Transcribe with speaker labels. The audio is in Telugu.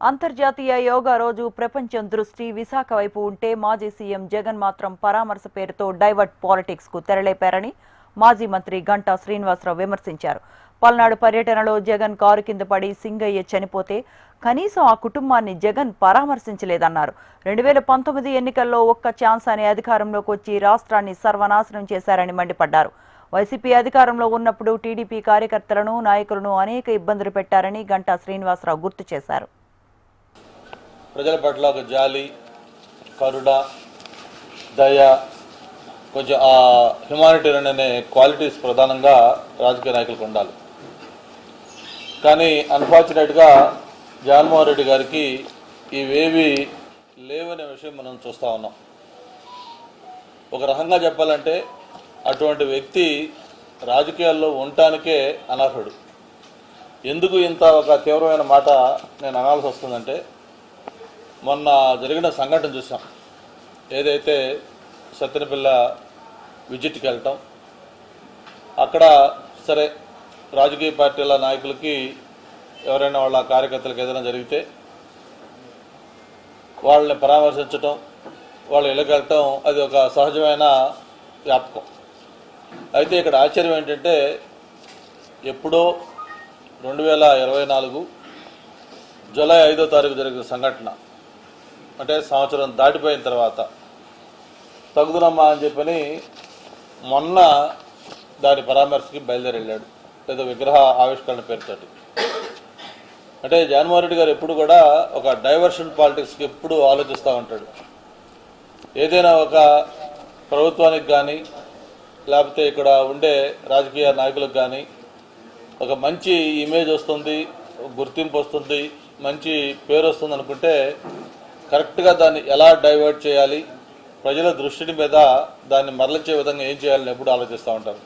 Speaker 1: అంతర్జాతీయ యోగా రోజు ప్రపంచం దృష్టి విశాఖ వైపు ఉంటే మాజీ సీఎం జగన్ మాత్రం పరామర్శ పేరుతో డైవర్ట్ పాలిటిక్స్ కు తెరలేపారని మాజీ మంత్రి గంటా శ్రీనివాసరావు విమర్శించారు. పల్నాడు పర్యటనలో జగన్ కారు కింద పడి సింగయ్య చనిపోతే కనీసం ఆ కుటుంబాన్ని జగన్ పరామర్శించలేదన్నారు. 2019 ఎన్నికల్లో ఒక్క ఛాన్స్ అనే అధికారంలోకి వచ్చి రాష్ట్రాన్ని సర్వనాశనం చేశారని మండిపడ్డారు. వైసీపీ అధికారంలో ఉన్నప్పుడు టీడీపీ కార్యకర్తలను నాయకులను అనేక ఇబ్బందులు పెట్టారని గంటా శ్రీనివాసరావు గుర్తు చేశారు.
Speaker 2: ప్రజల పట్ల ఒక జాలి, కరుణ, దయ, కొంచెం ఆ హ్యుమానిటేరియన్ అనే క్వాలిటీస్ ప్రధానంగా రాజకీయ నాయకులకు ఉండాలి. కానీ అన్ఫార్చునేట్గా జగన్మోహన్ రెడ్డి గారికి ఇవేవి లేవనే విషయం మనం చూస్తూ ఉన్నాం. ఒక రకంగా చెప్పాలంటే అటువంటి వ్యక్తి రాజకీయాల్లో ఉండటానికే అనర్హుడు. ఎందుకు ఇంత ఒక తీవ్రమైన మాట నేను అనాల్సి వస్తుందంటే, మొన్న జరిగిన సంఘటన చూసాం. ఏదైతే సత్తెనపల్లి విజిట్కి వెళ్ళటం, అక్కడ సరే రాజకీయ పార్టీల నాయకులకి ఎవరైనా వాళ్ళ కార్యకర్తలకు ఏదైనా జరిగితే వాళ్ళని పరామర్శించటం, వాళ్ళు ఇళ్ళకి వెళ్ళటం అది ఒక సహజమైన వ్యాపకం. అయితే ఇక్కడ ఆశ్చర్యం ఏంటంటే, ఎప్పుడో 2024 జూలై 5వ తారీఖు జరిగిన సంఘటన, అంటే సంవత్సరం దాటిపోయిన తర్వాత తగుదునమ్మా అని చెప్పని మొన్న దాని పరామర్శకి బయలుదేరి వెళ్ళాడు, లేదా విగ్రహ ఆవిష్కరణ పేరుతోటి. అంటే జగన్మోహన్ రెడ్డి గారు ఎప్పుడు కూడా ఒక డైవర్షన్ పాలిటిక్స్కి ఎప్పుడు ఆలోచిస్తూ ఉంటాడు. ఏదైనా ఒక ప్రభుత్వానికి కానీ లేకపోతే ఇక్కడ ఉండే రాజకీయ నాయకులకు కానీ ఒక మంచి ఇమేజ్ వస్తుంది, గుర్తింపు వస్తుంది, మంచి పేరు వస్తుంది అనుకుంటే కరెక్ట్గా దాన్ని ఎలా డైవర్ట్ చేయాలి, ప్రజల దృష్టిని మీద దాన్ని మరలించే విధంగా ఏం చేయాలని ఎప్పుడు ఆలోచిస్తూ ఉంటారు.